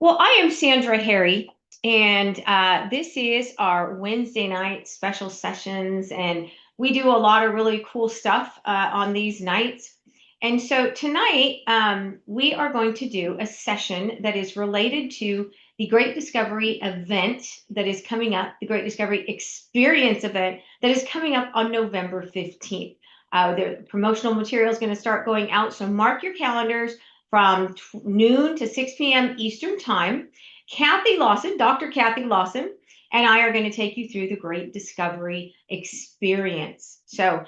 Well, I am Sandra Harry, and this is our Wednesday night special sessions, and we do a lot of really cool stuff on these nights. And so tonight, we are going to do a session that is related to the Great Discovery event that is coming up, the Great Discovery Experience event that is coming up on November 15th. The promotional material is going to start going out, so mark your calendars from noon to 6 p.m. Eastern Time. Cathy Lawson, Dr. Cathy Lawson, and I are going to take you through the Great Discovery Experience. So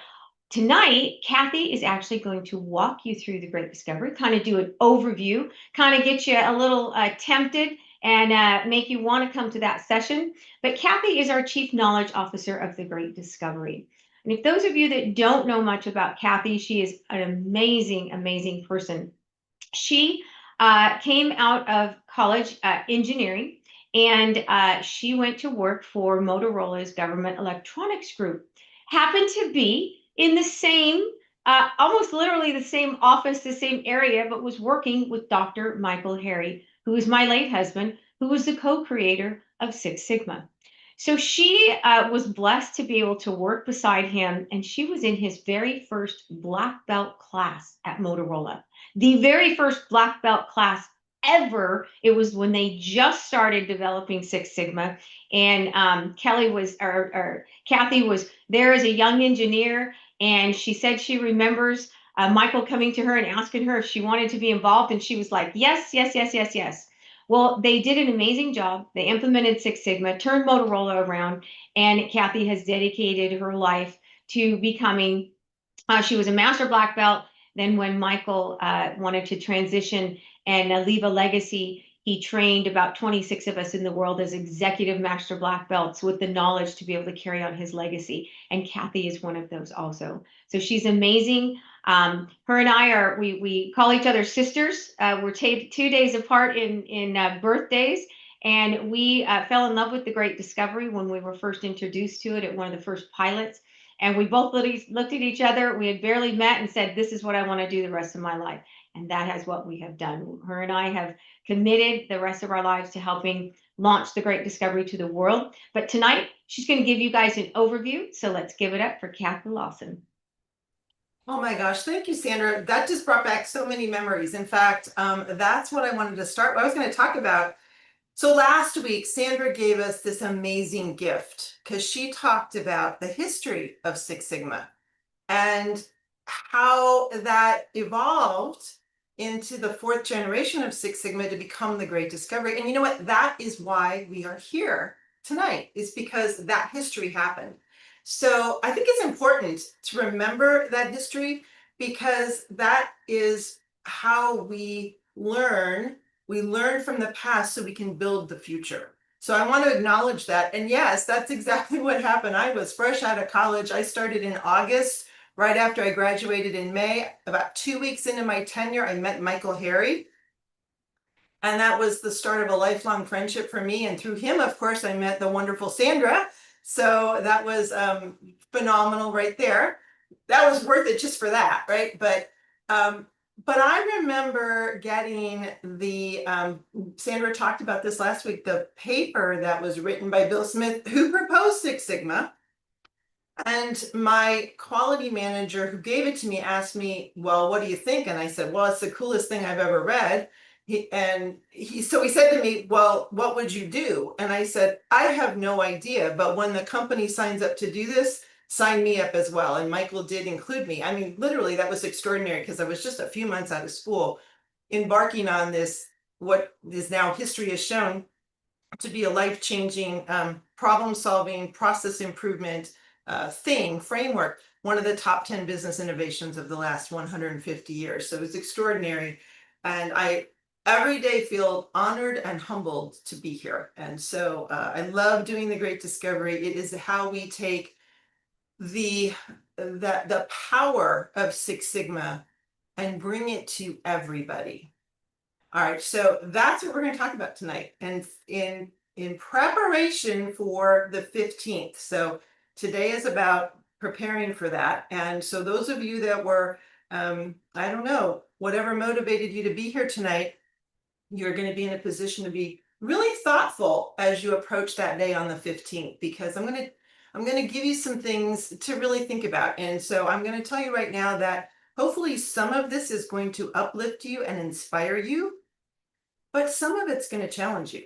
tonight, Cathy is actually going to walk you through the Great Discovery, kind of do an overview, kind of get you a little tempted and make you want to come to that session. But Cathy is our Chief Knowledge Officer of the Great Discovery. And if those of you that don't know much about Cathy, she is an amazing, amazing person. She came out of college engineering, and she went to work for Motorola's Government Electronics Group. Happened to be in the same, almost literally the same office, the same area, but was working with Dr. Michael Harry, who is my late husband, who was the co-creator of Six Sigma. So she was blessed to be able to work beside him, and she was in his very first black belt class at Motorola, the very first black belt class ever. It was when they just started developing Six Sigma, and Kelly was, or Cathy was there as a young engineer, and she said she remembers Michael coming to her and asking her if she wanted to be involved, and she was like, yes, yes, yes, yes, yes. Well, they did an amazing job. They implemented Six Sigma, turned Motorola around, and Cathy has dedicated her life to becoming, she was a master black belt. Then when Michael wanted to transition and leave a legacy, he trained about 26 of us in the world as executive master black belts with the knowledge to be able to carry on his legacy. And Cathy is one of those also. So she's amazing. Her and I are, we call each other sisters. We're 2 days apart in birthdays. And we fell in love with the Great Discovery when we were first introduced to it at one of the first pilots. And we both looked at each other. We had barely met and said, this is what I want to do the rest of my life. And that is what we have done. Her and I have committed the rest of our lives to helping launch the Great Discovery to the world. But tonight, she's going to give you guys an overview. So let's give it up for Cathy Lawson. Oh my gosh, thank you, Sandra. That just brought back so many memories. In fact, that's what I wanted to start. I was going to talk about. So last week, Sandra gave us this amazing gift because she talked about the history of Six Sigma and how that evolved into the fourth generation of Six Sigma to become the Great Discovery. And you know what? That is why we are here tonight, is because that history happened. So I think it's important to remember that history because that is how we learn. We learn from the past so we can build the future. So I want to acknowledge that. And yes, that's exactly what happened. I was fresh out of college. I started in August, right after I graduated in May. About 2 weeks into my tenure, I met Michael Harry. And that was the start of a lifelong friendship for me. And through him, of course, I met the wonderful Sandra. So that was phenomenal right there. That was worth it just for that, right? But I remember getting the, Sandra talked about this last week, the paper that was written by Bill Smith, who proposed Six Sigma. And my quality manager who gave it to me asked me, well, what do you think? And I said, well, it's the coolest thing I've ever read. So he said to me, well, what would you do? And I said, I have no idea, but when the company signs up to do this, sign me up as well. And Michael did include me. I mean, literally, that was extraordinary because I was just a few months out of school, embarking on this, what is now history has shown to be a life-changing problem-solving, process improvement framework, one of the top 10 business innovations of the last 150 years. So it's extraordinary. And I every day feel honored and humbled to be here. And so I love doing the Great Discovery. It is how we take the power of Six Sigma and bring it to everybody. All right, so that's what we're going to talk about tonight, and in preparation for the 15th. So today is about preparing for that. And so those of you that were, I don't know, whatever motivated you to be here tonight, you're going to be in a position to be really thoughtful as you approach that day on the 15th, because I'm going to give you some things to really think about. And so I'm going to tell you right now that hopefully some of this is going to uplift you and inspire you, but some of it's going to challenge you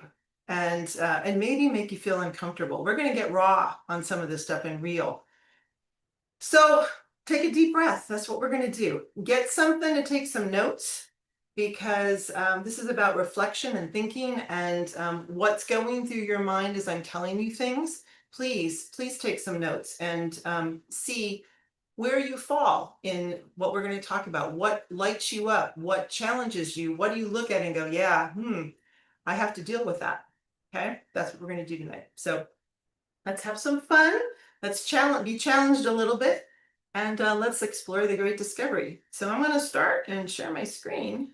and maybe make you feel uncomfortable. We're going to get raw on some of this stuff and real. So take a deep breath. That's what we're going to do. Get something to take some notes, because this is about reflection and thinking, and what's going through your mind as I'm telling you things. Please take some notes and see where you fall in what we're going to talk about. What lights you up? What challenges you? What do you look at and go, yeah, I have to deal with that. Okay, that's what we're going to do tonight. So let's have some fun. Let's be challenged a little bit, and let's explore the great discovery. So I'm going to start and share my screen.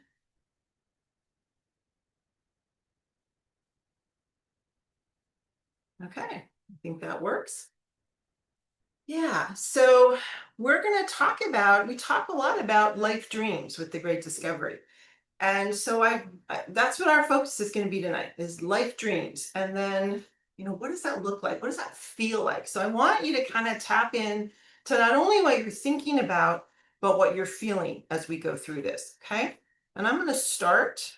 Okay, I think that works. Yeah, so we're going to talk about, we talk a lot about life dreams with the great discovery. And so that's what our focus is going to be tonight, is life dreams. And then, what does that look like? What does that feel like? So I want you to kind of tap in to not only what you're thinking about, but what you're feeling as we go through this. Okay. And I'm going to start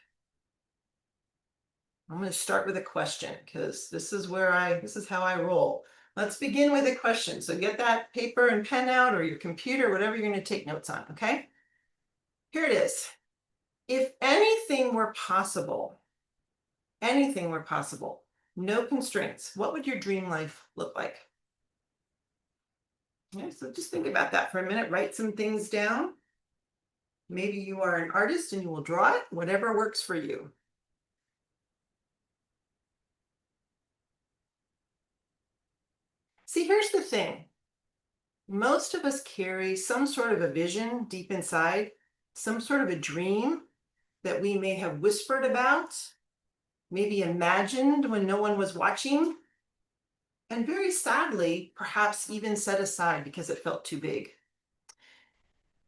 with a question, because this is how I roll. Let's begin with a question. So get that paper and pen out, or your computer, whatever you're going to take notes on. Okay. Here it is. If anything were possible, no constraints, what would your dream life look like? Okay, so just think about that for a minute. Write some things down. Maybe you are an artist and you will draw it, whatever works for you. See, here's the thing. Most of us carry some sort of a vision deep inside, some sort of a dream that we may have whispered about, maybe imagined when no one was watching, and very sadly, perhaps even set aside because it felt too big.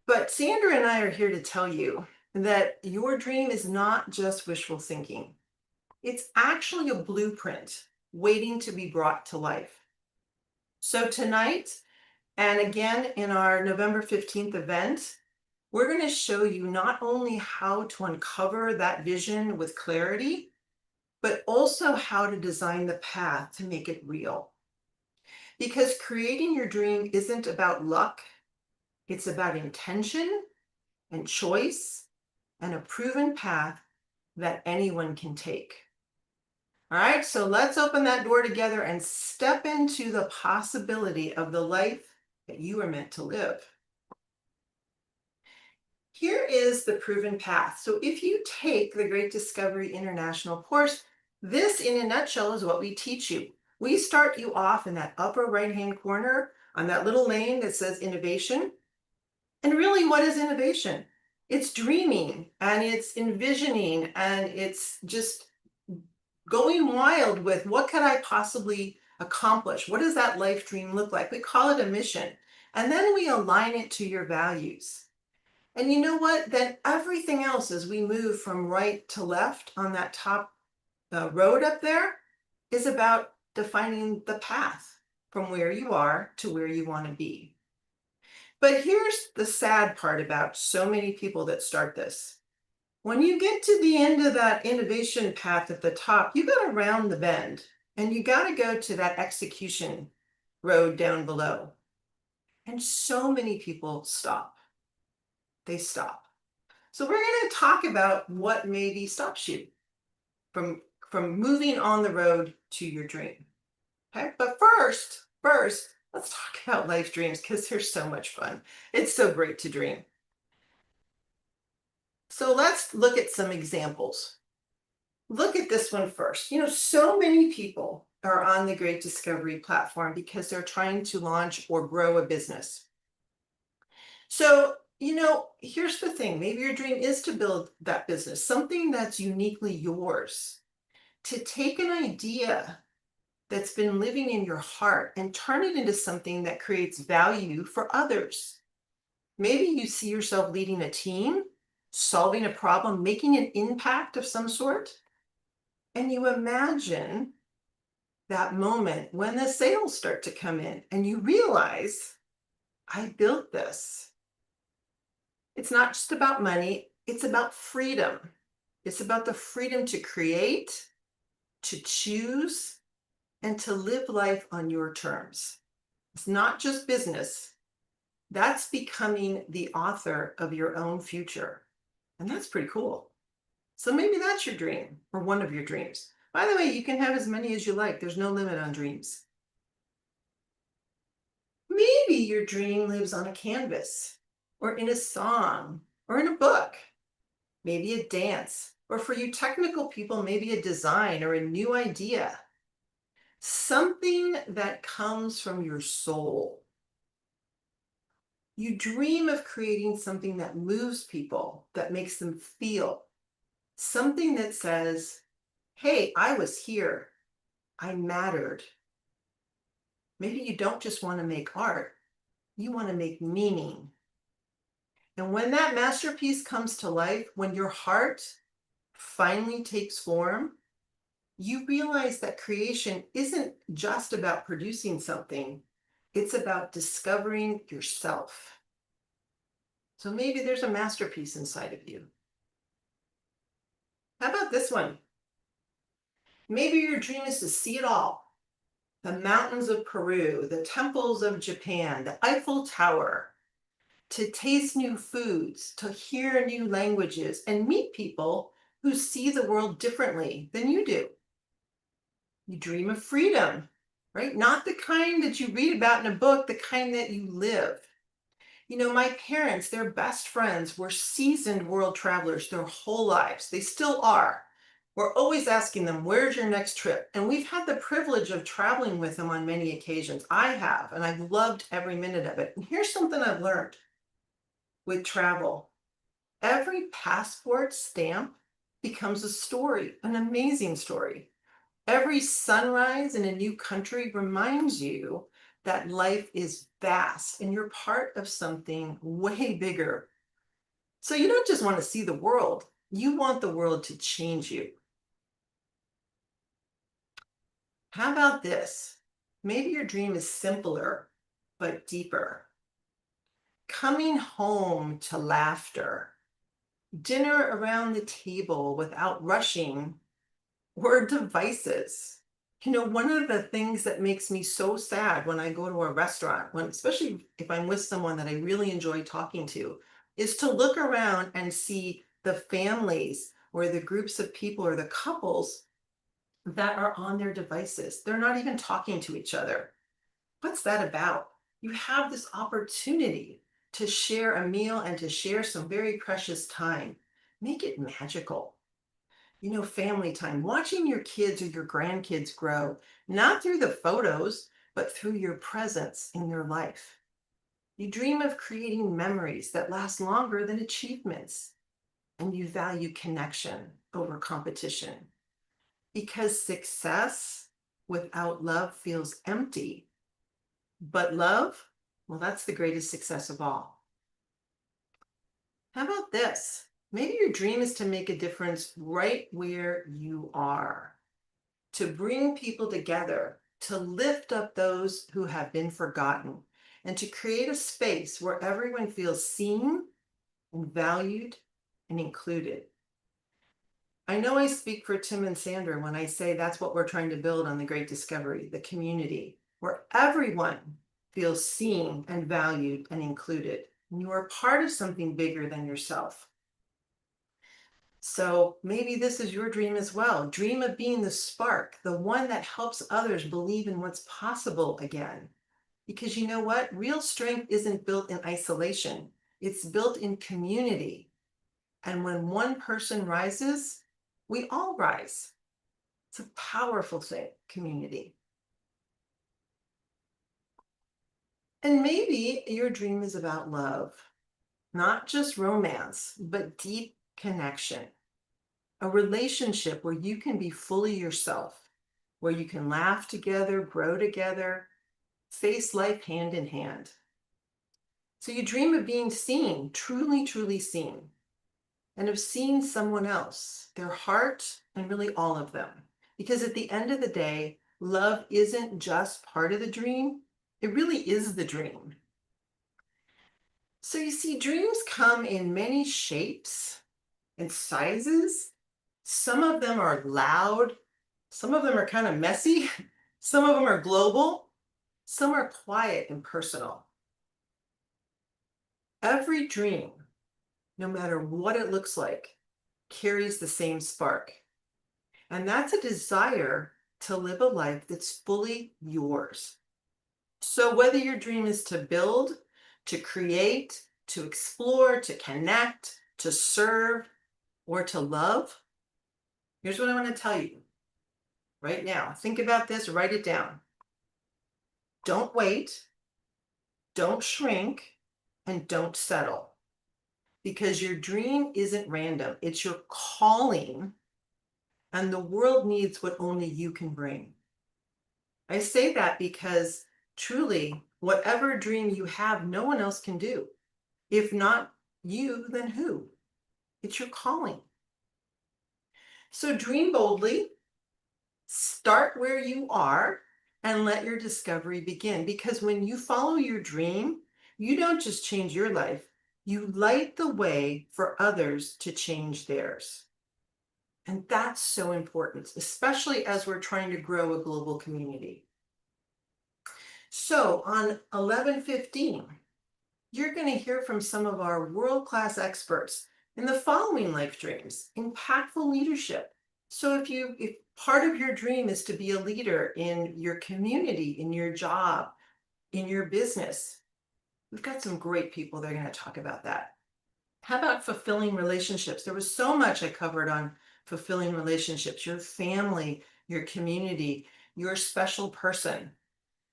But Sandra and I are here to tell you that your dream is not just wishful thinking. It's actually a blueprint waiting to be brought to life. So tonight, and again in our November 15th event, we're going to show you not only how to uncover that vision with clarity, but also how to design the path to make it real. Because creating your dream isn't about luck, it's about intention and choice and a proven path that anyone can take. All right, so let's open that door together and step into the possibility of the life that you are meant to live. Here is the proven path. So if you take the Great Discovery International course, this in a nutshell is what we teach you. We start you off in that upper right-hand corner on that little lane that says innovation. And really, what is innovation? It's dreaming and it's envisioning and it's just going wild with what could I possibly accomplish? What does that life dream look like? We call it a mission. And then we align it to your values. And you know what? Then everything else as we move from right to left on that top road up there is about defining the path from where you are to where you want to be. But here's the sad part about so many people that start this. When you get to the end of that innovation path at the top, you got to round the bend and you got to go to that execution road down below. And so many people stop. They stop. So we're going to talk about what maybe stops you from moving on the road to your dream. Okay, but first, let's talk about life dreams, because they're so much fun. It's so great to dream. So let's look at some examples. Look at this one first. So many people are on the Great Discovery platform because they're trying to launch or grow a business. So, here's the thing. Maybe your dream is to build that business, something that's uniquely yours, to take an idea that's been living in your heart and turn it into something that creates value for others. Maybe you see yourself leading a team, solving a problem, making an impact of some sort. And you imagine that moment when the sales start to come in and you realize, I built this. It's not just about money, it's about freedom. It's about the freedom to create, to choose, and to live life on your terms. It's not just business. That's becoming the author of your own future. And that's pretty cool. So maybe that's your dream, or one of your dreams. By the way, you can have as many as you like. There's no limit on dreams. Maybe your dream lives on a canvas, or in a song, or in a book, maybe a dance, or for you technical people, maybe a design or a new idea. Something that comes from your soul. You dream of creating something that moves people, that makes them feel. Something that says, hey, I was here. I mattered. Maybe you don't just want to make art, you want to make meaning. And when that masterpiece comes to life, when your heart finally takes form, you realize that creation isn't just about producing something, it's about discovering yourself. So maybe there's a masterpiece inside of you. How about this one? Maybe your dream is to see it all. The mountains of Peru, the temples of Japan, the Eiffel Tower, to taste new foods, to hear new languages, and meet people who see the world differently than you do. You dream of freedom, right? Not the kind that you read about in a book, the kind that you live. You know, my parents, their best friends, were seasoned world travelers their whole lives. They still are. We're always asking them, where's your next trip? And we've had the privilege of traveling with them on many occasions. I have, and I've loved every minute of it. And here's something I've learned with travel. Every passport stamp becomes a story, an amazing story. Every sunrise in a new country reminds you that life is vast and you're part of something way bigger. So you don't just want to see the world, you want the world to change you. How about this? Maybe your dream is simpler, but deeper. Coming home to laughter, dinner around the table without rushing, or devices. You know, one of the things that makes me so sad when I go to a restaurant, when, especially if I'm with someone that I really enjoy talking to, is to look around and see the families or the groups of people or the couples that are on their devices. They're not even talking to each other. What's that about? You have this opportunity to share a meal and to share some very precious time. Make it magical. You know, family time, watching your kids or your grandkids grow, not through the photos, but through your presence in your life. You dream of creating memories that last longer than achievements, and you value connection over competition. Because success without love feels empty, but love, well, that's the greatest success of all. How about this? Maybe your dream is to make a difference right where you are, to bring people together, to lift up those who have been forgotten, and to create a space where everyone feels seen and valued and included. I know I speak for Tim and Sandra when I say that's what we're trying to build on the Great Discovery, the community, where everyone feels seen and valued and included. And you are part of something bigger than yourself. So maybe this is your dream as well. Dream of being the spark, the one that helps others believe in what's possible again. Because you know what? Real strength isn't built in isolation. It's built in community. And when one person rises, we all rise. It's a powerful thing, community. And maybe your dream is about love, not just romance, but deep connection. A relationship where you can be fully yourself, where you can laugh together, grow together, face life hand in hand. So you dream of being seen, truly, truly seen. and have seen someone else, their heart, and really all of them. Because at the end of the day, love isn't just part of the dream, it really is the dream. So you see, dreams come in many shapes and sizes. Some of them are loud, some of them are kind of messy, some of them are global, some are quiet and personal. Every dream, no matter what it looks like, carries the same spark. And that's a desire to live a life that's fully yours. So whether your dream is to build, to create, to explore, to connect, to serve, or to love, here's what I want to tell you right now. Think about this, write it down. Don't wait, don't shrink, and don't settle. Because your dream isn't random, it's your calling, and the world needs what only you can bring. I say that because truly, whatever dream you have, no one else can do. If not you, then who? It's your calling. So dream boldly, start where you are, and let your discovery begin. Because when you follow your dream, you don't just change your life, you light the way for others to change theirs. And that's so important, especially as we're trying to grow a global community. So on 11/15, you're going to hear from some of our world-class experts in the following life dreams: impactful leadership. So if part of your dream is to be a leader in your community, in your job, in your business, we've got some great people that are going to talk about that. How about fulfilling relationships? There was so much I covered on fulfilling relationships, your family, your community, your special person,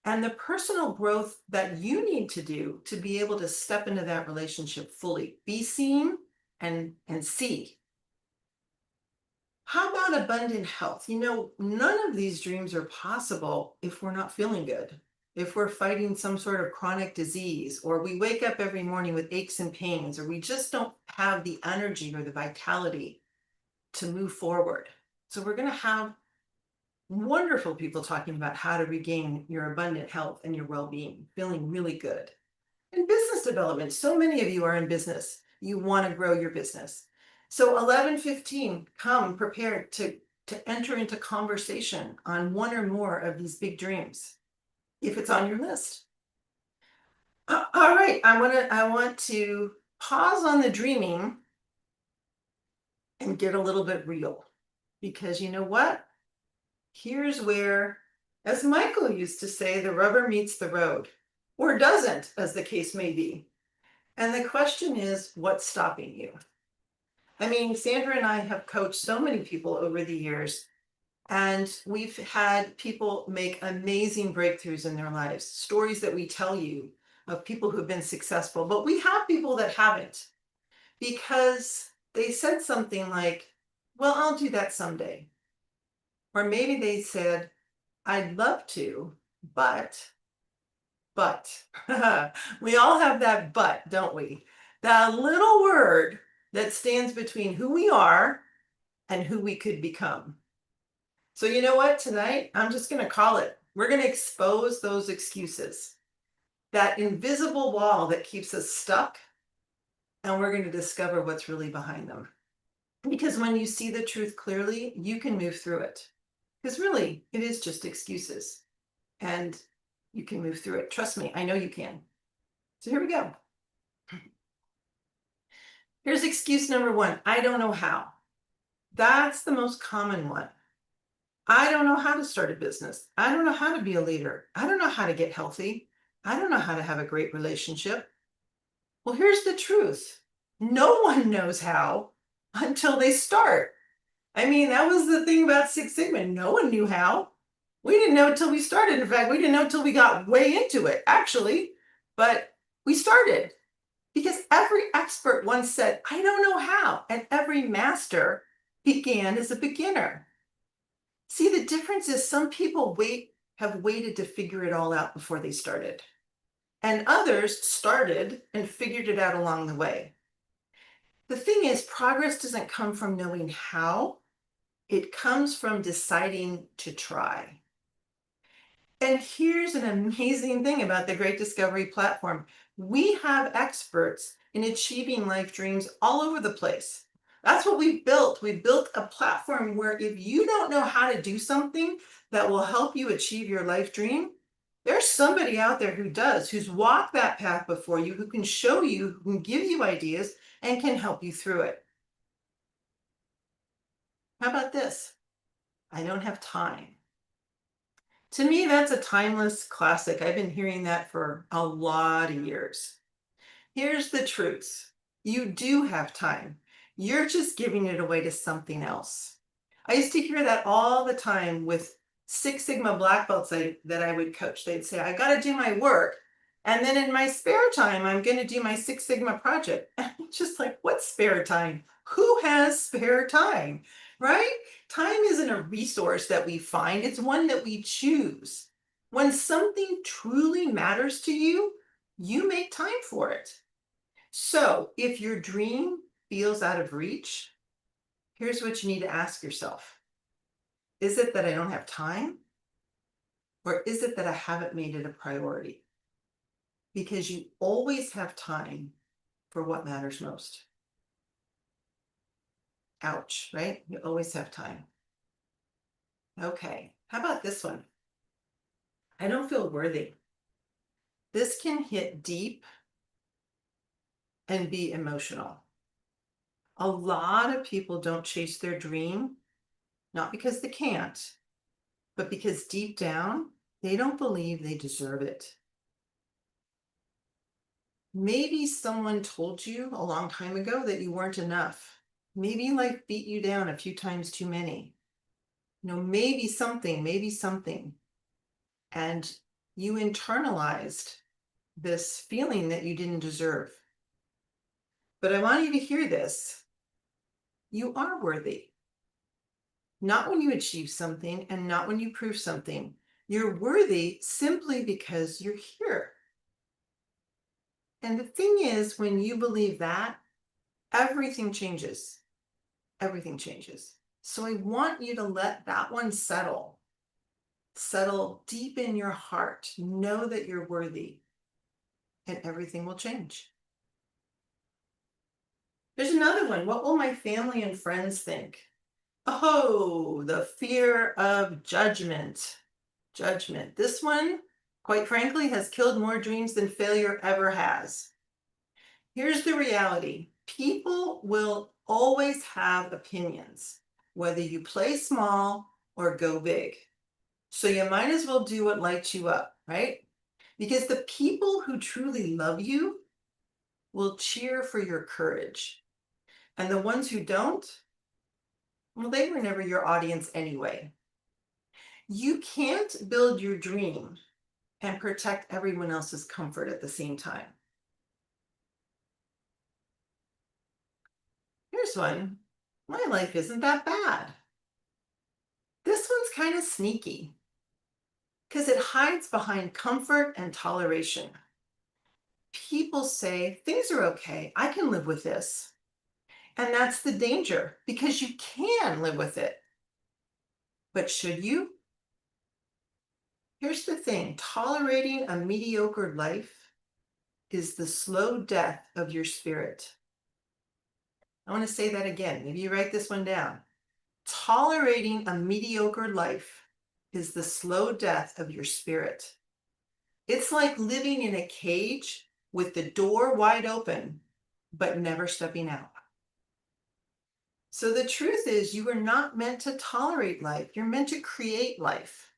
and the personal growth that you need to do to be able to step into that relationship fully, be seen and see. How about abundant health? None of these dreams are possible if we're not feeling good, if we're fighting some sort of chronic disease, or we wake up every morning with aches and pains, or we just don't have the energy or the vitality to move forward. So we're going to have wonderful people talking about how to regain your abundant health and your well-being, feeling really good. And business development, so many of you are in business. You want to grow your business. So 11/15, come prepared to enter into conversation on one or more of these big dreams, if it's on your list. All right, I want to pause on the dreaming and get a little bit real, because you know what? Here's where, as Michael used to say, the rubber meets the road, or doesn't, as the case may be. And the question is, what's stopping you? I mean, Sandra and I have coached so many people over the years, and we've had people make amazing breakthroughs in their lives, stories that we tell you of people who've been successful, but we have people that haven't, because they said something like, well, I'll do that someday. Or maybe they said, I'd love to, but, we all have that but, don't we? That little word that stands between who we are and who we could become. So you know what, tonight, I'm just going to call it. We're going to expose those excuses, that invisible wall that keeps us stuck, and we're going to discover what's really behind them. Because when you see the truth clearly, you can move through it. Because really, it is just excuses. And you can move through it. Trust me, I know you can. So here we go. Here's excuse number one. I don't know how. That's the most common one. I don't know how to start a business. I don't know how to be a leader. I don't know how to get healthy. I don't know how to have a great relationship. Well, here's the truth. No one knows how until they start. I mean, that was the thing about Six Sigma. No one knew how. We didn't know until we started. In fact, we didn't know until we got way into it, actually. But we started, because every expert once said, I don't know how. And every master began as a beginner. See, the difference is some people have waited to figure it all out before they started. And others started and figured it out along the way. The thing is, progress doesn't come from knowing how, it comes from deciding to try. And here's an amazing thing about the Great Discovery platform. We have experts in achieving life dreams all over the place. That's what we built. We built a platform where if you don't know how to do something that will help you achieve your life dream, there's somebody out there who does, who's walked that path before you, who can show you, who can give you ideas and can help you through it. How about this? I don't have time. To me, that's a timeless classic. I've been hearing that for a lot of years. Here's the truth. You do have time. You're just giving it away to something else. I used to hear that all the time with Six Sigma black belts that I would coach. They'd say, I got to do my work. And then in my spare time, I'm going to do my Six Sigma project. And I'm just like, what spare time? Who has spare time? Right? Time isn't a resource that we find, it's one that we choose. When something truly matters to you, you make time for it. So if your dream feels out of reach, here's what you need to ask yourself. Is it that I don't have time? Or is it that I haven't made it a priority? Because you always have time for what matters most. Ouch, right? You always have time. Okay, how about this one? I don't feel worthy. This can hit deep and be emotional. A lot of people don't chase their dream, not because they can't, but because deep down, they don't believe they deserve it. Maybe someone told you a long time ago that you weren't enough. Maybe life beat you down a few times too many. Maybe something. And you internalized this feeling that you didn't deserve. But I want you to hear this. You are worthy. Not when you achieve something and not when you prove something. You're worthy simply because you're here. And the thing is, when you believe that, everything changes. Everything changes. So I want you to let that one settle. Settle deep in your heart. Know that you're worthy, and everything will change. There's another one. What will my family and friends think? Oh, the fear of judgment. Judgment. This one, quite frankly, has killed more dreams than failure ever has. Here's the reality. People will always have opinions, whether you play small or go big. So you might as well do what lights you up, right? Because the people who truly love you will cheer for your courage. And the ones who don't, well, they were never your audience anyway. You can't build your dream and protect everyone else's comfort at the same time. Here's one. My life isn't that bad. This one's kind of sneaky because it hides behind comfort and toleration. People say, things are okay. I can live with this. And that's the danger, because you can live with it. But should you? Here's the thing. Tolerating a mediocre life is the slow death of your spirit. I want to say that again. Maybe you write this one down. Tolerating a mediocre life is the slow death of your spirit. It's like living in a cage with the door wide open, but never stepping out. So the truth is, you are not meant to tolerate life. You're meant to create life.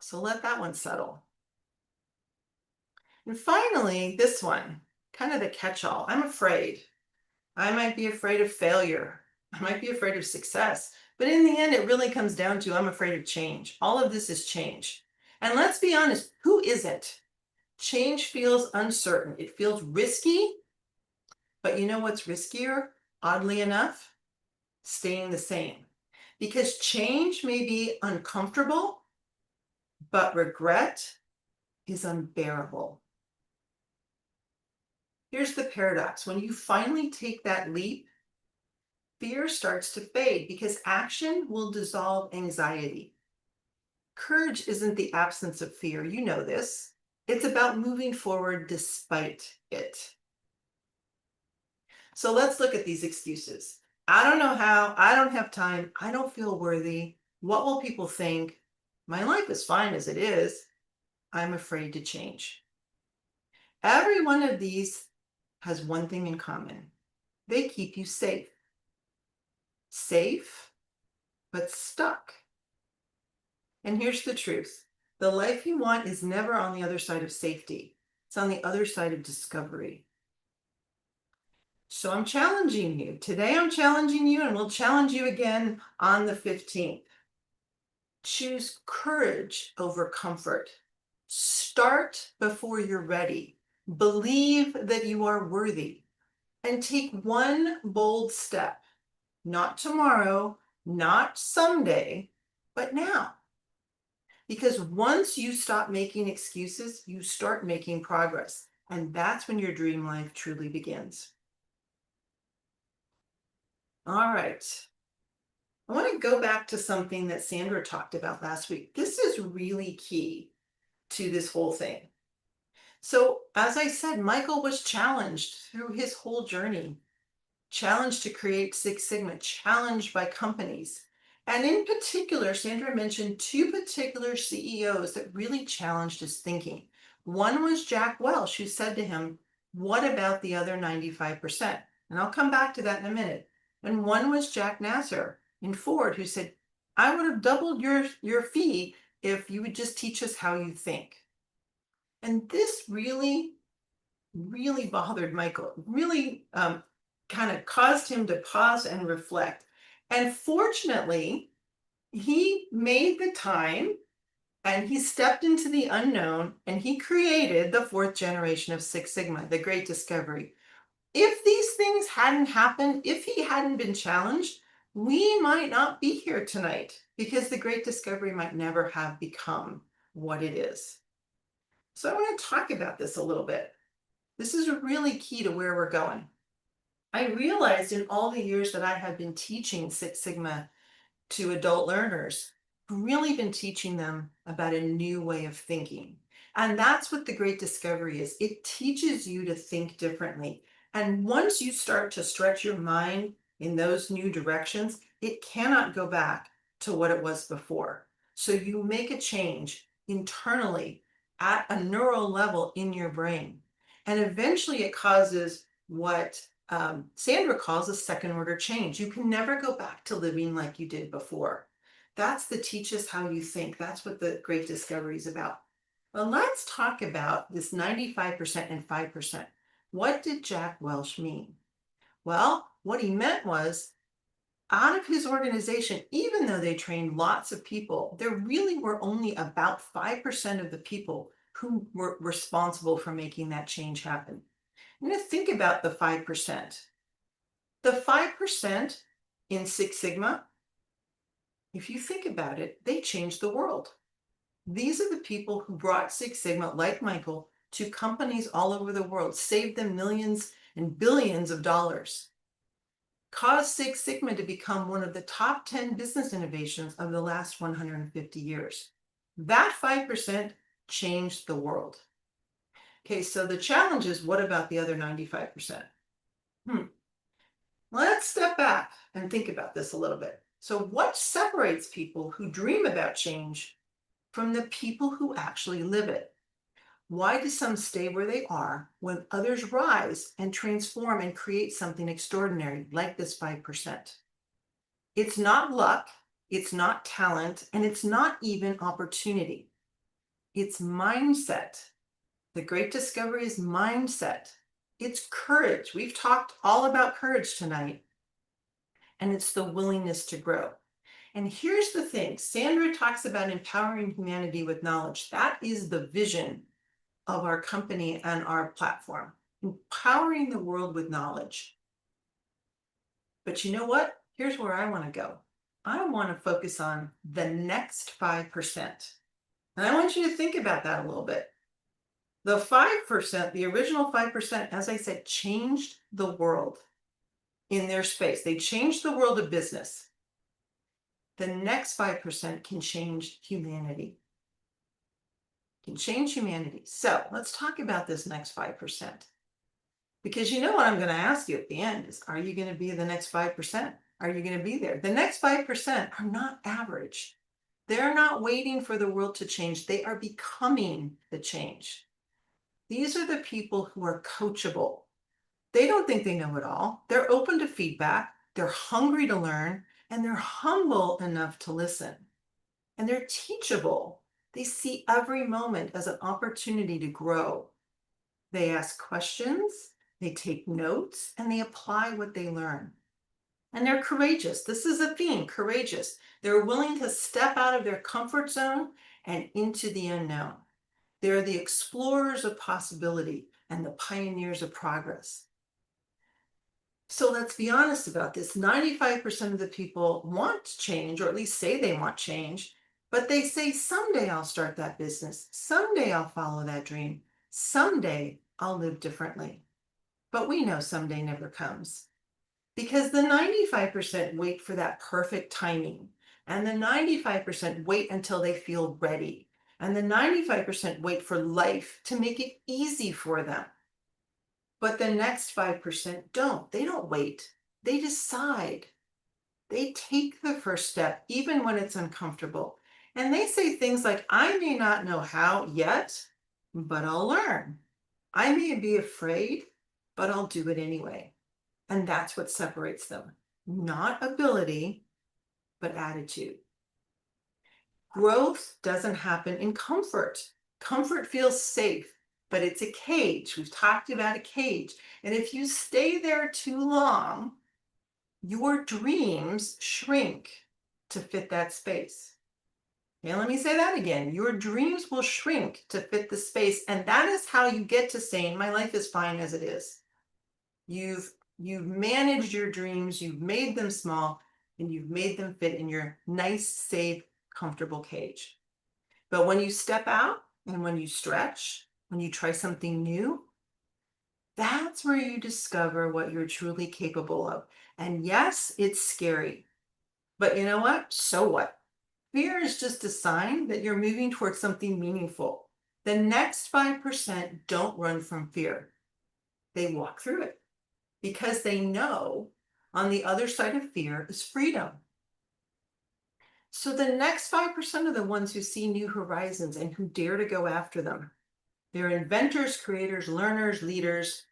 So let that one settle. And finally, this one, kind of the catch-all. I'm afraid. I might be afraid of failure. I might be afraid of success. But in the end, it really comes down to I'm afraid of change. All of this is change. And let's be honest, who isn't? Change feels uncertain. It feels risky. But you know what's riskier? Oddly enough, staying the same. Because change may be uncomfortable, but regret is unbearable. Here's the paradox. When you finally take that leap, fear starts to fade because action will dissolve anxiety. Courage isn't the absence of fear. You know this. It's about moving forward despite it. So let's look at these excuses. I don't know how. I don't have time. I don't feel worthy. What will people think? My life is fine as it is. I'm afraid to change. Every one of these has one thing in common. They keep you safe. Safe, but stuck. And here's the truth. The life you want is never on the other side of safety. It's on the other side of discovery. So I'm challenging you. Today I'm challenging you, and we'll challenge you again on the 15th. Choose courage over comfort. Start before you're ready. Believe that you are worthy. And take one bold step. Not tomorrow, not someday, but now. Because once you stop making excuses, you start making progress. And that's when your dream life truly begins. All right. I want to go back to something that Sandra talked about last week. This is really key to this whole thing. So, as I said, Michael was challenged through his whole journey, challenged to create Six Sigma, challenged by companies. And in particular, Sandra mentioned two particular CEOs that really challenged his thinking. One was Jack Welch, who said to him, "What about the other 95%?" And I'll come back to that in a minute. And one was Jack Nasser in Ford, who said, "I would have doubled your fee if you would just teach us how you think." And this really, really bothered Michael, really kind of caused him to pause and reflect. And fortunately, he made the time and he stepped into the unknown and he created the fourth generation of Six Sigma, the great discovery. If these things hadn't happened, if he hadn't been challenged, we might not be here tonight because the great discovery might never have become what it is. So I want to talk about this a little bit. This is really key to where we're going. I realized in all the years that I have been teaching Six Sigma to adult learners, I've really been teaching them about a new way of thinking. And that's what the great discovery is. It teaches you to think differently. And once you start to stretch your mind in those new directions, it cannot go back to what it was before. So you make a change internally at a neural level in your brain. And eventually it causes what Sandra calls a second order change. You can never go back to living like you did before. That's the teach us how you think. That's what the great discovery is about. Well, let's talk about this 95% and 5%. What did Jack Welch mean? Well, what he meant was out of his organization, even though they trained lots of people, there really were only about 5% of the people who were responsible for making that change happen. I'm going to think about the 5%. The 5% in Six Sigma, if you think about it, they changed the world. These are the people who brought Six Sigma, like Michael, to companies all over the world, saved them millions and billions of dollars, caused Six Sigma to become one of the top 10 business innovations of the last 150 years. That 5% changed the world. Okay, so the challenge is, what about the other 95%? Let's step back and think about this a little bit. So what separates people who dream about change from the people who actually live it? Why do some stay where they are when others rise and transform and create something extraordinary like this 5%? It's not luck, it's not talent, and it's not even opportunity. It's mindset. The great discovery is mindset. It's courage. We've talked all about courage tonight. And it's the willingness to grow. And here's the thing. Sandra talks about empowering humanity with knowledge. That is the vision of our company and our platform. Empowering the world with knowledge. But you know what? Here's where I want to go. I want to focus on the next 5%. And I want you to think about that a little bit. The 5%, the original 5%, as I said, changed the world in their space. They changed the world of business. The next 5% can change humanity. Can change humanity. So let's talk about this next 5%. Because you know what I'm going to ask you at the end is, are you going to be the next 5%? Are you going to be there? The next 5% are not average. They're not waiting for the world to change. They are becoming the change. These are the people who are coachable. They don't think they know it all. They're open to feedback. They're hungry to learn, and they're humble enough to listen. And they're teachable. They see every moment as an opportunity to grow. They ask questions, they take notes, and they apply what they learn. And they're courageous. This is a theme, courageous. They're willing to step out of their comfort zone and into the unknown. They're the explorers of possibility and the pioneers of progress. So let's be honest about this. 95% of the people want change, or at least say they want change, but they say, someday I'll start that business. Someday I'll follow that dream. Someday I'll live differently. But we know someday never comes, because the 95% wait for that perfect timing, and the 95% wait until they feel ready, and the 95% wait for life to make it easy for them. But the next 5% don't. They don't wait. They decide. They take the first step, even when it's uncomfortable. And they say things like, I may not know how yet, but I'll learn. I may be afraid, but I'll do it anyway. And that's what separates them. Not ability, but attitude. Growth doesn't happen in comfort. Comfort feels safe, but it's a cage. We've talked about a cage. And if you stay there too long, your dreams shrink to fit that space. And let me say that again. Your dreams will shrink to fit the space. And that is how you get to saying, my life is fine as it is. You've managed your dreams, you've made them small, and you've made them fit in your nice, safe, comfortable cage. But when you step out and when you stretch, when you try something new, that's where you discover what you're truly capable of. And yes, it's scary. But you know what? So what? Fear is just a sign that you're moving towards something meaningful. The next 5% don't run from fear. They walk through it because they know on the other side of fear is freedom. So the next 5% are the ones who see new horizons and who dare to go after them. They're inventors, creators, learners, leaders.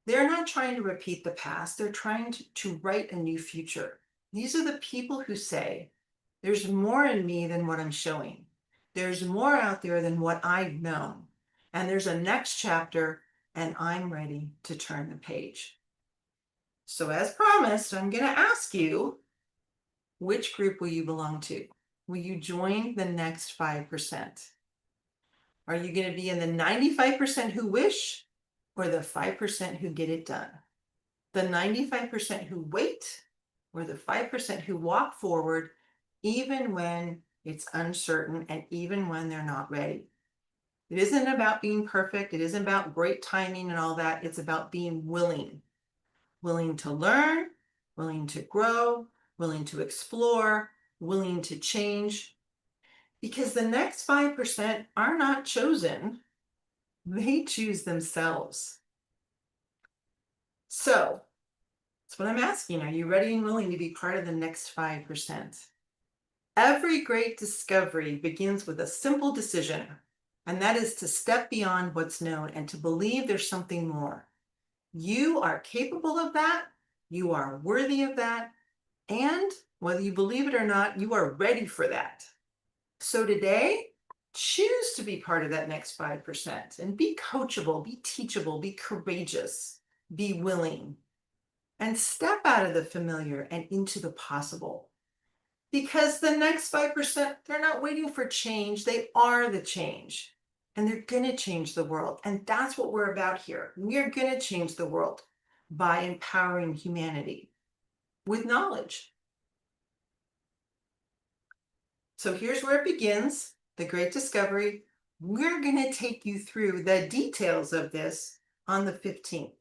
They're not trying to repeat the past. They're trying to write a new future. These are the people who say, there's more in me than what I'm showing. There's more out there than what I've known. And there's a next chapter, and I'm ready to turn the page. So as promised, I'm going to ask you, which group will you belong to? Will you join the next 5%? Are you going to be in the 95% who wish, or the 5% who get it done? The 95% who wait, or the 5% who walk forward even when it's uncertain and even when they're not ready? It isn't about being perfect. It isn't about great timing and all that. It's about being willing. Willing to learn, willing to grow, willing to explore, willing to change. Because the next 5% are not chosen. They choose themselves. So that's what I'm asking. Are you ready and willing to be part of the next 5%? Every great discovery begins with a simple decision, and that is to step beyond what's known and to believe there's something more. You are capable of that. You are worthy of that. And whether you believe it or not, you are ready for that. So today, choose to be part of that next 5% and be coachable, be teachable, be courageous, be willing, and step out of the familiar and into the possible. Because the next 5%, they're not waiting for change. They are the change. And they're going to change the world. And that's what we're about here. We're going to change the world by empowering humanity with knowledge. So here's where it begins, the great discovery. We're going to take you through the details of this on the 15th.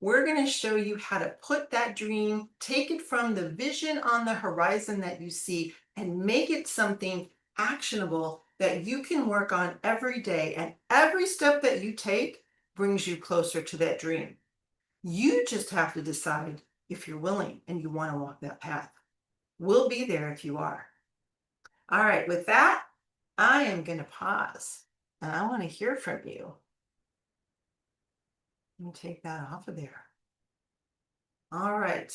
We're going to show you how to put that dream, take it from the vision on the horizon that you see, and make it something actionable that you can work on every day. And every step that you take brings you closer to that dream. You just have to decide if you're willing and you want to walk that path. We'll be there if you are. All right, with that, I am going to pause and I want to hear from you. Let me take that off of there. All right.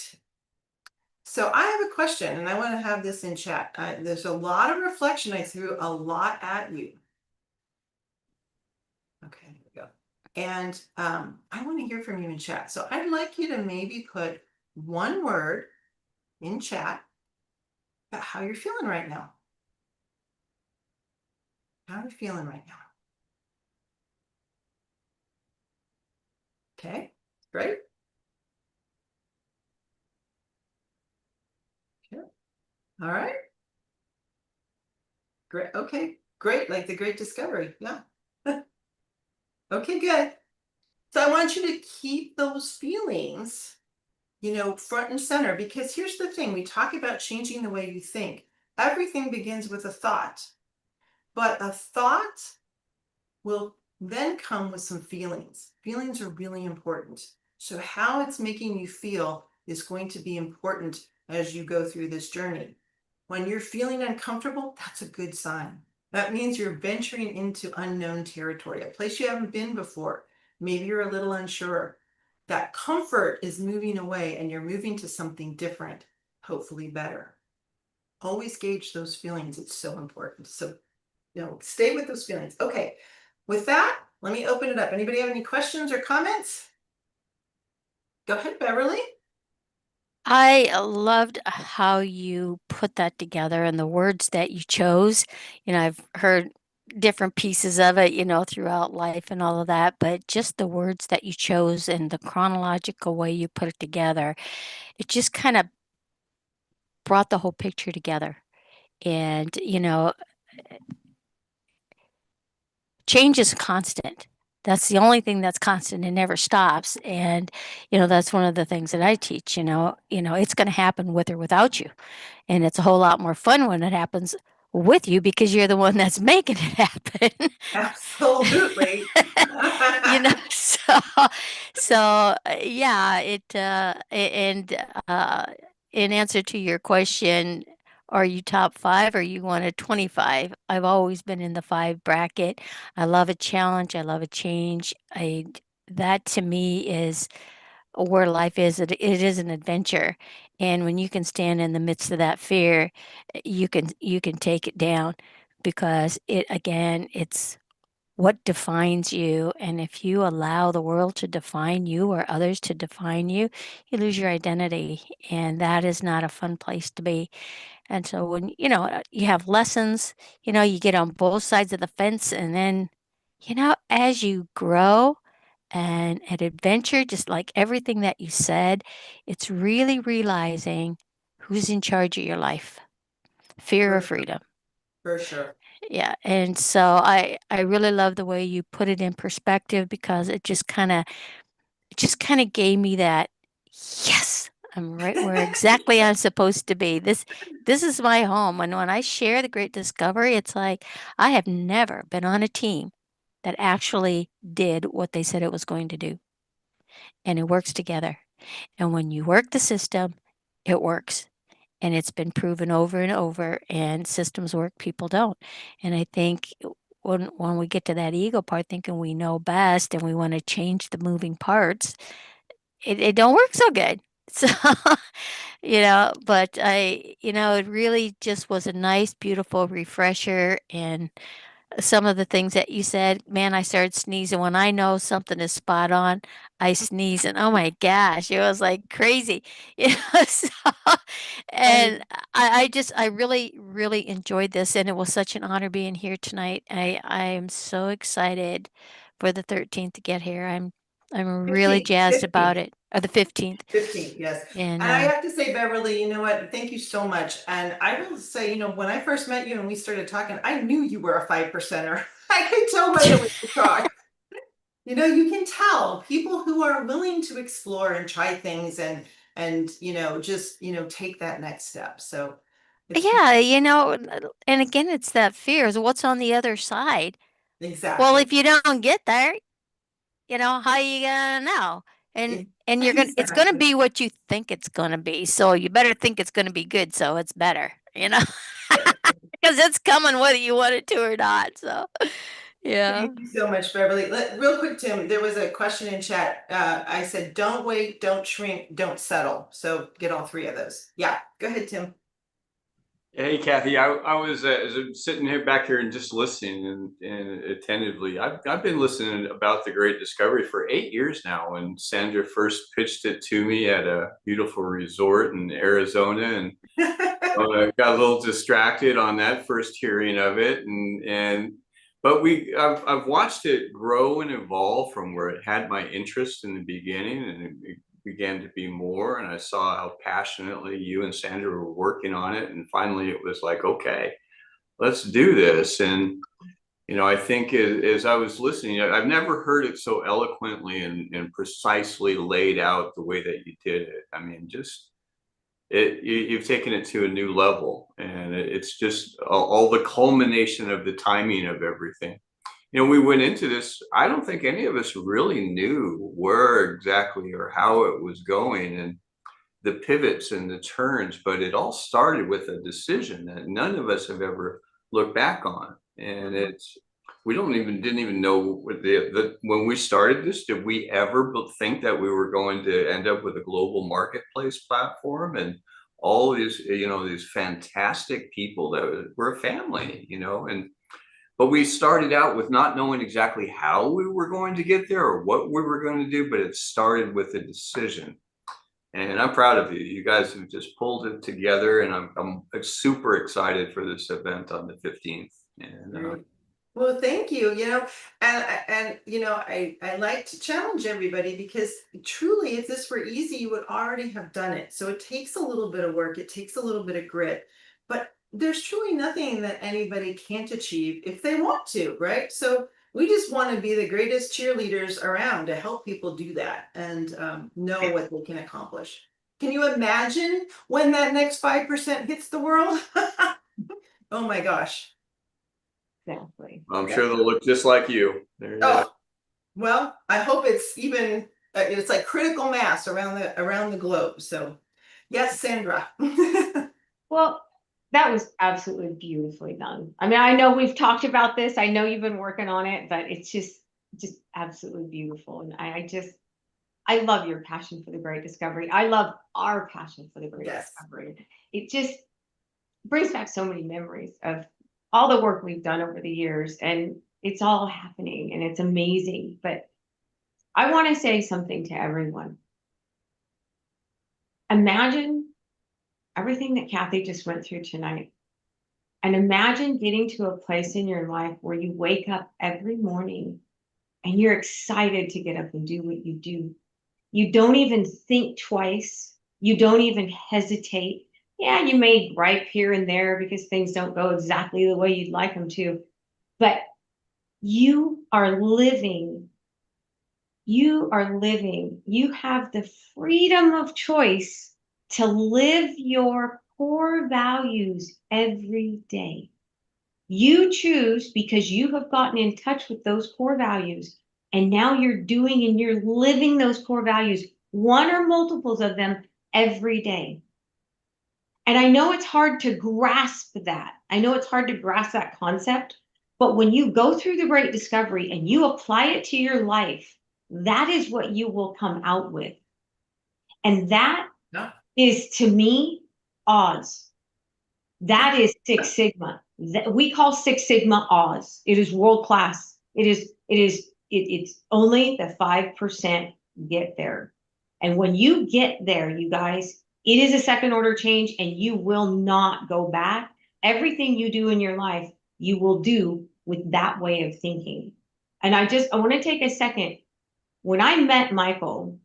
So I have a question and I want to have this in chat. There's a lot of reflection. I threw a lot at you. Okay, here we go. And I want to hear from you in chat. So I'd like you to maybe put one word in chat about how you're feeling right now. How are you feeling right now? Okay, great. Okay. All right. Great. Okay, great. Like the great discovery. Yeah. Okay, good. So I want you to keep those feelings, front and center, because here's the thing. We talk about changing the way you think. Everything begins with a thought, but a thought will then come with some feelings. Feelings are really important. So how it's making you feel is going to be important as you go through this journey. When you're feeling uncomfortable, that's a good sign. That means you're venturing into unknown territory, a place you haven't been before. Maybe you're a little unsure. That comfort is moving away and you're moving to something different, hopefully better. Always gauge those feelings. It's so important. So, stay with those feelings. Okay. With that, let me open it up. Anybody have any questions or comments? Go ahead, Beverly. I loved how you put that together and the words that you chose. I've heard different pieces of it, throughout life and all of that, but just the words that you chose and the chronological way you put it together, it just kind of brought the whole picture together. And, change is constant. That's the only thing that's constant. It never stops. And, that's one of the things that I teach, it's going to happen with or without you. And it's a whole lot more fun when it happens with you because you're the one that's making it happen. Absolutely. Yeah, in answer to your question, are you top five or you want a 25? I've always been in the five bracket. I love a challenge. I love a change. That to me is where life is. It is an adventure. And when you can stand in the midst of that fear, you can take it down because it's what defines you. And if you allow the world to define you or others to define you, you lose your identity. And that is not a fun place to be. And so when, you have lessons, you get on both sides of the fence. And then, as you grow and at adventure, just like everything that you said, it's really realizing who's in charge of your life, fear or For sure. freedom. For sure. Yeah, and so I really love the way you put it in perspective because it just kind of gave me that yes, I'm right where exactly I'm supposed to be. This is my home. And when I share the great discovery, it's like I have never been on a team that actually did what they said it was going to do. And it works together. And when you work the system, it works. And it's been proven over and over, and systems work, people don't. And I think when we get to that ego part, thinking we know best and we want to change the moving parts, it don't work so good. So, but it really just was a nice, beautiful refresher. And some of the things that you said, man, I started sneezing. When I know something is spot on, I sneeze and oh my gosh, it was like crazy. So, and And I really, really enjoyed this and it was such an honor being here tonight. I am so excited for the 13th to get here. I'm really 15th, jazzed 15th. about it. Or the 15th. 15th, yes. And And I have to say, Beverly, you know what? Thank you so much. And I will say, when I first met you and we started talking, I knew you were a 5%er. I could tell by the way you talk. You can tell people who are willing to explore and try things and just take that next step. So it's yeah, and again, it's that fear is what's on the other side. Well, exactly if you don't get there, how you gonna know? And it's gonna exactly. be what you think it's gonna be. So you better think it's gonna be good, so it's better, because it's coming whether you want it to or not. So yeah. Thank you so much, Beverly. Real quick, Tim, there was a question in chat. I said, don't wait, don't shrink, don't settle. So get all three of those. Yeah, go ahead, Tim. Hey, Cathy, I was sitting here back here and just listening and attentively. I've been listening about the Great Discovery for 8 years now. When Sandra first pitched it to me at a beautiful resort in Arizona, and I got a little distracted on that first hearing of it, but I've watched it grow and evolve from where it had my interest in the beginning, and it began to be more, and I saw how passionately you and Sandra were working on it, and finally it was like, okay, let's do this. And I think as I was listening, I've never heard it so eloquently and precisely laid out the way that you did it. I mean, just you've taken it to a new level, and it's just all the culmination of the timing of everything. We went into this, I don't think any of us really knew where exactly or how it was going and the pivots and the turns, but it all started with a decision that none of us have ever looked back on. And we didn't even know what when we started this, did we ever think that we were going to end up with a global marketplace platform and all these, these fantastic people that were a family, but we started out with not knowing exactly how we were going to get there or what we were going to do, but it started with a decision. And I'm proud of you. You guys have just pulled it together, and I'm super excited for this event on the 15th. And Well, thank you. I like to challenge everybody because truly, if this were easy, you would already have done it. So it takes a little bit of work, it takes a little bit of grit, but there's truly nothing that anybody can't achieve if they want to, right? So we just want to be the greatest cheerleaders around to help people do that and know what they can accomplish. Can you imagine when that next 5% hits the world? Oh my gosh. Exactly. I'm sure they'll look just like you. Oh, well, I hope it's even it's like critical mass around the globe. So, yes, Sandra. Well, that was absolutely beautifully done. I mean, I know we've talked about this. I know you've been working on it, but it's just absolutely beautiful. And I love your passion for the Great Discovery. I love our passion for the Great Yes. Discovery. It just brings back so many memories of all the work we've done over the years, and it's all happening and it's amazing. But I want to say something to everyone. Imagine everything that Cathy just went through tonight. And imagine getting to a place in your life where you wake up every morning and you're excited to get up and do what you do. You don't even think twice. You don't even hesitate. Yeah, you may gripe here and there because things don't go exactly the way you'd like them to, but you are living. You are living. You have the freedom of choice to live your core values every day. You choose because you have gotten in touch with those core values, and now you're doing and you're living those core values, one or multiples of them every day. And I know it's hard to grasp that. I know it's hard to grasp that concept, but when you go through the Great Discovery and you apply it to your life, that is what you will come out with. And that is, to me, Oz. That is Six Sigma. We call Six Sigma Oz. It is world class. It's only the 5% get there. And when you get there, you guys, it is a second order change and you will not go back. Everything you do in your life, you will do with that way of thinking. And I want to take a second. When I met Michael,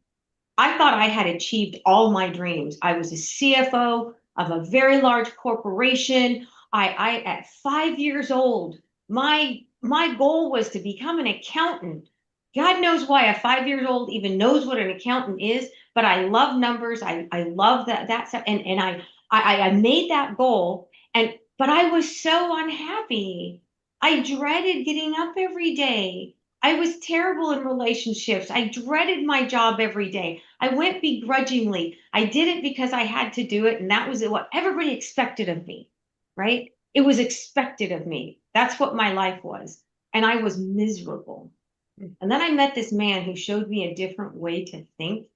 I thought I had achieved all my dreams. I was a CFO of a very large corporation. I at 5 years old, my goal was to become an accountant. God knows why a 5 years old even knows what an accountant is, but I love numbers. I love that stuff. And I made that goal. But I was so unhappy. I dreaded getting up every day. I was terrible in relationships. I dreaded my job every day. I went begrudgingly. I did it because I had to do it, and that was what everybody expected of me, right? It was expected of me. That's what my life was. And I was miserable. And then I met this man who showed me a different way to think.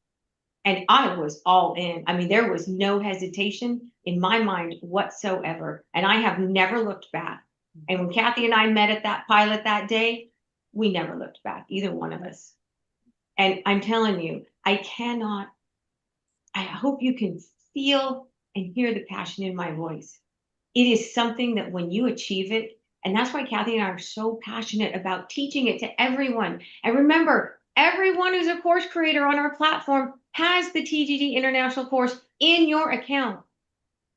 And I was all in. I mean, there was no hesitation in my mind whatsoever. And I have never looked back. And when Cathy and I met at that pilot that day, we never looked back, either one of us. And I'm telling you, I hope you can feel and hear the passion in my voice. It is something that when you achieve it, and that's why Cathy and I are so passionate about teaching it to everyone. And remember, everyone who's a course creator on our platform has the TGD International course in your account.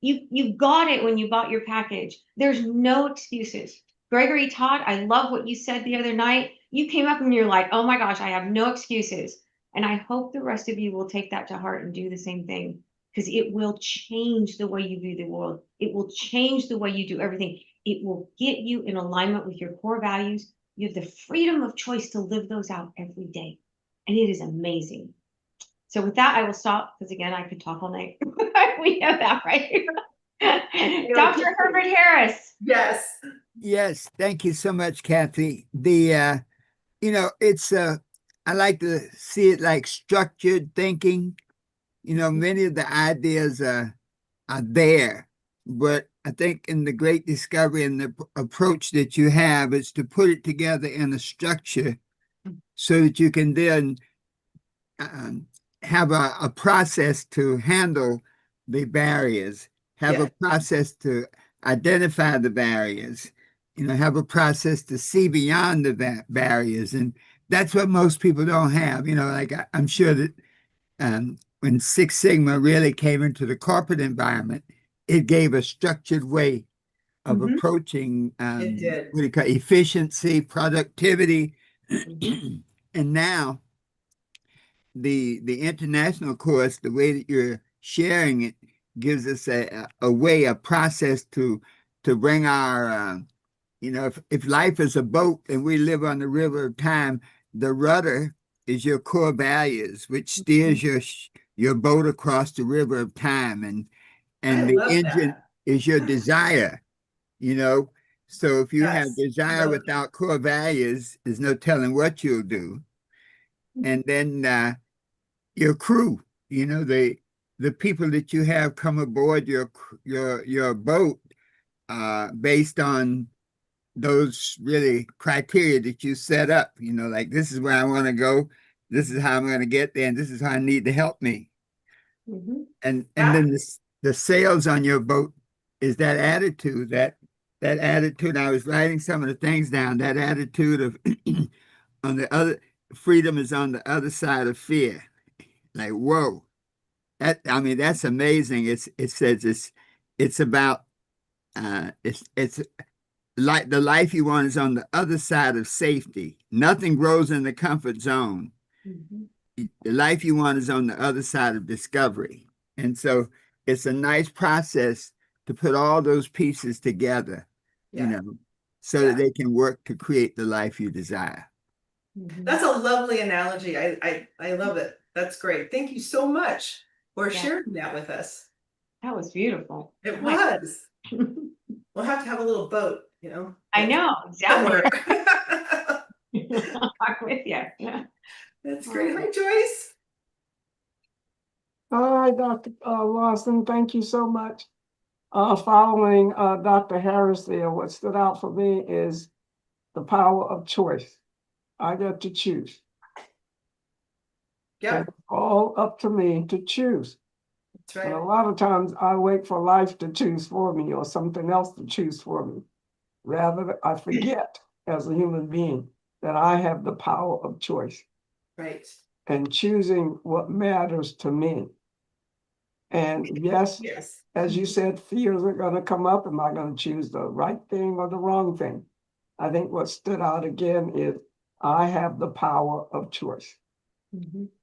You got it when you bought your package. There's no excuses. Gregory Todd, I love what you said the other night. You came up and you're like, oh my gosh, I have no excuses. And I hope the rest of you will take that to heart and do the same thing, because it will change the way you view the world. It will change the way you do everything. It will get you in alignment with your core values. You have the freedom of choice to live those out every day. And it is amazing. So with that, I will stop, because again, I could talk all night. We know that, right? Dr. Herbert Harris. Yes. Yes, thank you so much, Cathy. It's I like to see it like structured thinking. Many of the ideas are there, but I think in the great discovery and the approach that you have is to put it together in a structure so that you can then have a process to handle the barriers, have a process to identify the barriers, have a process to see beyond the barriers. And that's what most people don't have. Like I'm sure that when Six Sigma really came into the corporate environment, it gave a structured way of approaching It did. what do you call it? Efficiency, productivity. And now the international course, the way that you're sharing it, gives us a way, a process to bring our, if life is a boat and we live on the river of time, the rudder is your core values, which steers your boat across the river of time, and the engine is your desire. So if you have desire without core values, there's no telling what you'll do. And then your crew, the people that you have come aboard your boat based on those really criteria that you set up, like this is where I want to go, this is how I'm going to get there, and this is how I need to help me. And then the sails on your boat is that attitude, that attitude. I was writing some of the things down, that attitude of on the other, freedom is on the other side of fear. Like, whoa, that's amazing. It says it's about it's like the life you want is on the other side of safety. Nothing grows in the comfort zone. The life you want is on the other side of discovery. And so it's a nice process to put all those pieces together, so that they can work to create the life you desire. That's a lovely analogy. I love it. That's great. Thank you so much for sharing that with us. That was beautiful. It was. We'll have to have a little boat, I know, exactly. Somewhere. I'm with you. Yeah. That's great. Hi, Joyce. Hi, Dr. Lawson. Thank you so much. Following Dr. Harris there, what stood out for me is the power of choice. I get to choose. Yeah. It's all up to me to choose. That's right. And a lot of times I wait for life to choose for me or something else to choose for me. Rather, I forget as a human being that I have the power of choice. Right. and choosing what matters to me. And yes, Yes. as you said, fears are going to come up. Am I going to choose the right thing or the wrong thing? I think what stood out again is I have the power of choice.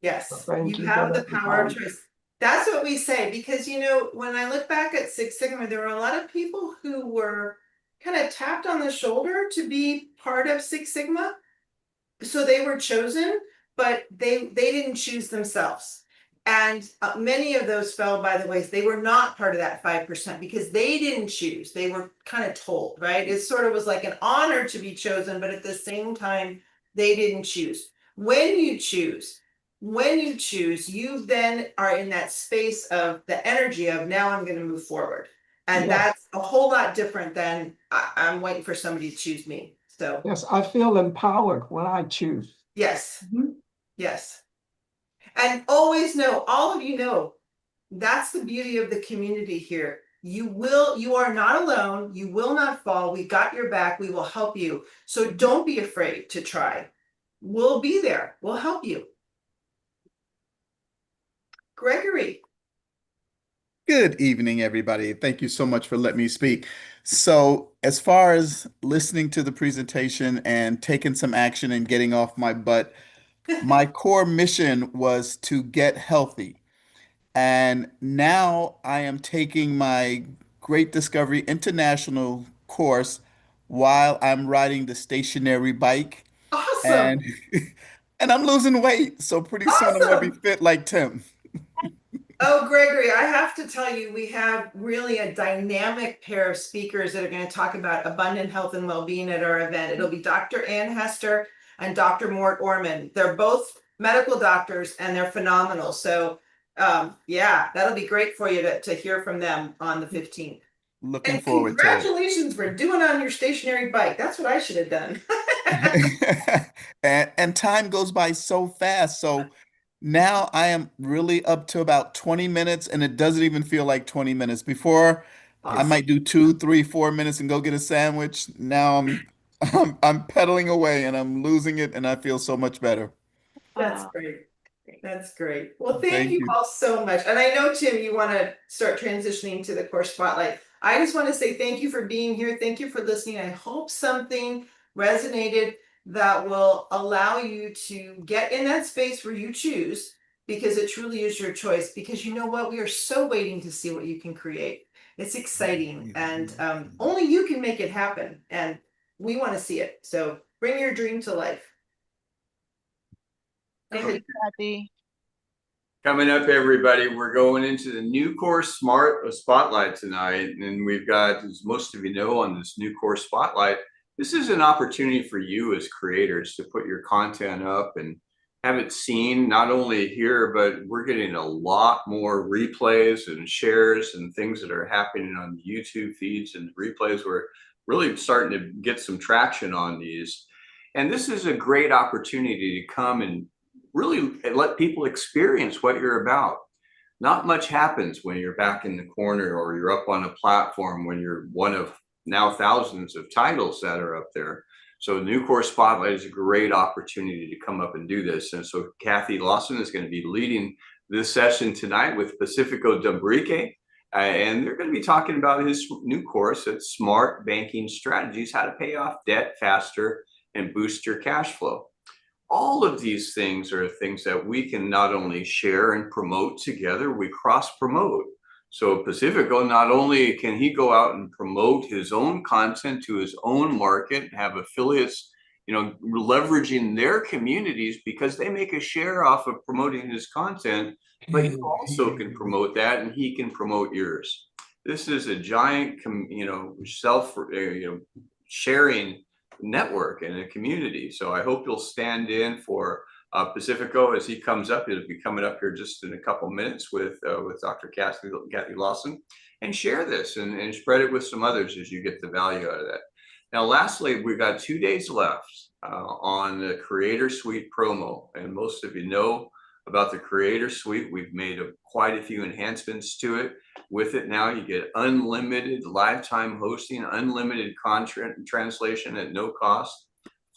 Yes, So thank you you for have the that power of reminder. choice. That's what we say, because you know, when I look back at Six Sigma, there were a lot of people who were kind of tapped on the shoulder to be part of Six Sigma. So they were chosen, but they didn't choose themselves. And many of those fell by the ways. They were not part of that 5% because they didn't choose. They were kind of told, right? It sort of was like an honor to be chosen, but at the same time, they didn't choose. When you choose, you then are in that space of the energy of now I'm going to move forward. And Yes, that's a whole lot different than I'm waiting for somebody to choose me. So yes, I feel empowered when I choose. yes, yes. And always know, all of you know, that's the beauty of the community here. You are not alone. You will not fall. We got your back. We will help you. So don't be afraid to try. We'll be there. We'll help you. Gregory. Good evening, everybody. Thank you so much for letting me speak. So, as far as listening to the presentation and taking some action and getting off my butt, my core mission was to get healthy. And now I am taking my Great Discovery International course while I'm riding the stationary bike Awesome. and and I'm losing weight. So pretty soon I'm gonna be Awesome. fit like Tim. Oh, Gregory, I have to tell you, we have really a dynamic pair of speakers that are going to talk about abundant health and well-being at our event. It'll be Dr. Ann Hester and Dr. Mort Orman. They're both medical doctors and they're phenomenal. So yeah, that'll be great for you to hear from them on the 15th. Looking And forward to it. congratulations for doing on your stationary bike. That's what I should have done. And time goes by so fast. So now I am really up to about 20 minutes, and it doesn't even feel like 20 minutes. Before I Awesome. might do 2, 3, 4 minutes and go get a sandwich. Now I'm pedaling away and I'm losing it, and I feel so much better. That's Oh, great. great. That's great. Well, thank Thank you you. all so much. And I know, Tim, you want to start transitioning to the course spotlight. I just want to say thank you for being here. Thank you for listening. I hope something resonated that will allow you to get in that space where you choose, because it truly is your choice. Because you know what? We are so waiting to see what you can create. It's exciting, and only you can make it happen. And we want to see it. So bring your dream to life. Thank Okay. you, Kathy. Coming up, everybody, we're going into the new course Smart Spotlight tonight. And we've got, as most of you know, on this new course Spotlight, this is an opportunity for you as creators to put your content up and have it seen, not only here, but we're getting a lot more replays and shares and things that are happening on the YouTube feeds and replays. We're really starting to get some traction on these. And this is a great opportunity to come and really let people experience what you're about. Not much happens when you're back in the corner or you're up on a platform when you're one of now thousands of titles that are up there. So New Course Spotlight is a great opportunity to come up and do this. And so Cathy Lawson is going to be leading this session tonight with Pacifico Dumbrique. And they're going to be talking about his new course at Smart Banking Strategies, how to pay off debt faster and boost your cash flow. All of these things are things that we can not only share and promote together, we cross promote. So Pacifico, not only can he go out and promote his own content to his own market, have affiliates, leveraging their communities because they make a share off of promoting his content, but you also can promote that and he can promote yours. This is a giant, sharing network and a community. So I hope you'll stand in for Pacifico as he comes up. He'll be coming up here just in a couple minutes with Dr. Cathy Lawson, and share this and spread it with some others as you get the value out of that. Now, lastly, we've got 2 days left on the Creator Suite promo, and most of you know about the Creator Suite. We've made quite a few enhancements to it. With it now, you get unlimited lifetime hosting, unlimited content translation at no cost,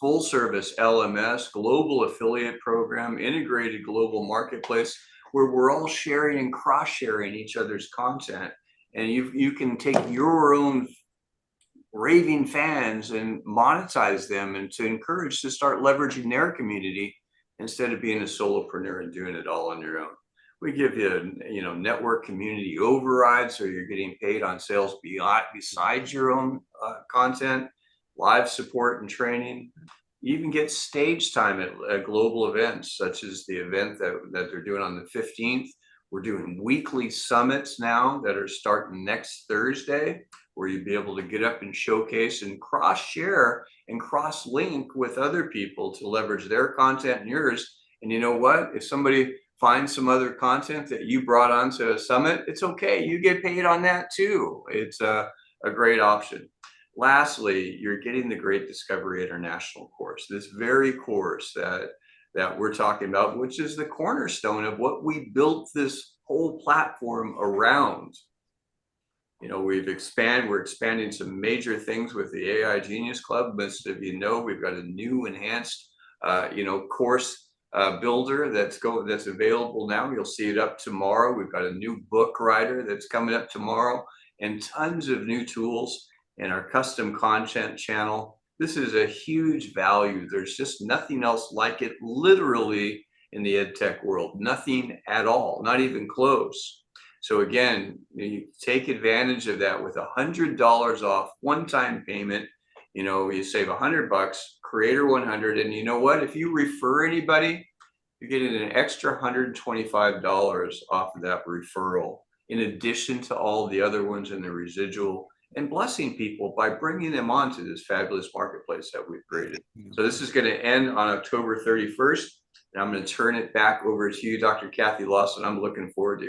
full service LMS, global affiliate program, integrated global marketplace, where we're all sharing and cross sharing each other's content. And you can take your own raving fans and monetize them, and to encourage to start leveraging their community instead of being a solopreneur and doing it all on your own. We give you, network community overrides, so you're getting paid on sales besides your own content, live support and training. You even get stage time at global events, such as the event that they're doing on the 15th. We're doing weekly summits now that are starting next Thursday, where you'll be able to get up and showcase and cross-share and cross-link with other people to leverage their content and yours. And you know what? If somebody finds some other content that you brought onto a summit, it's okay. You get paid on that too. It's a great option. Lastly, you're getting the Great Discovery International course, this very course that we're talking about, which is the cornerstone of what we built this whole platform around. We're expanding some major things with the AI Genius Club. Most of we've got a new enhanced, course builder that's available now. You'll see it up tomorrow. We've got a new book writer that's coming up tomorrow, and tons of new tools in our custom content channel. This is a huge value. There's just nothing else like it, literally, in the ed tech world. Nothing at all, not even close. So again, you take advantage of that with $100 off one-time payment. You save $100, Creator 100, and you know what? If you refer anybody, you're getting an extra $125 off of that referral, in addition to all the other ones in the residual, and blessing people by bringing them onto this fabulous marketplace that we've created. So this is going to end on October 31st, and I'm going to turn it back over to you, Dr. Cathy Lawson. I'm looking forward to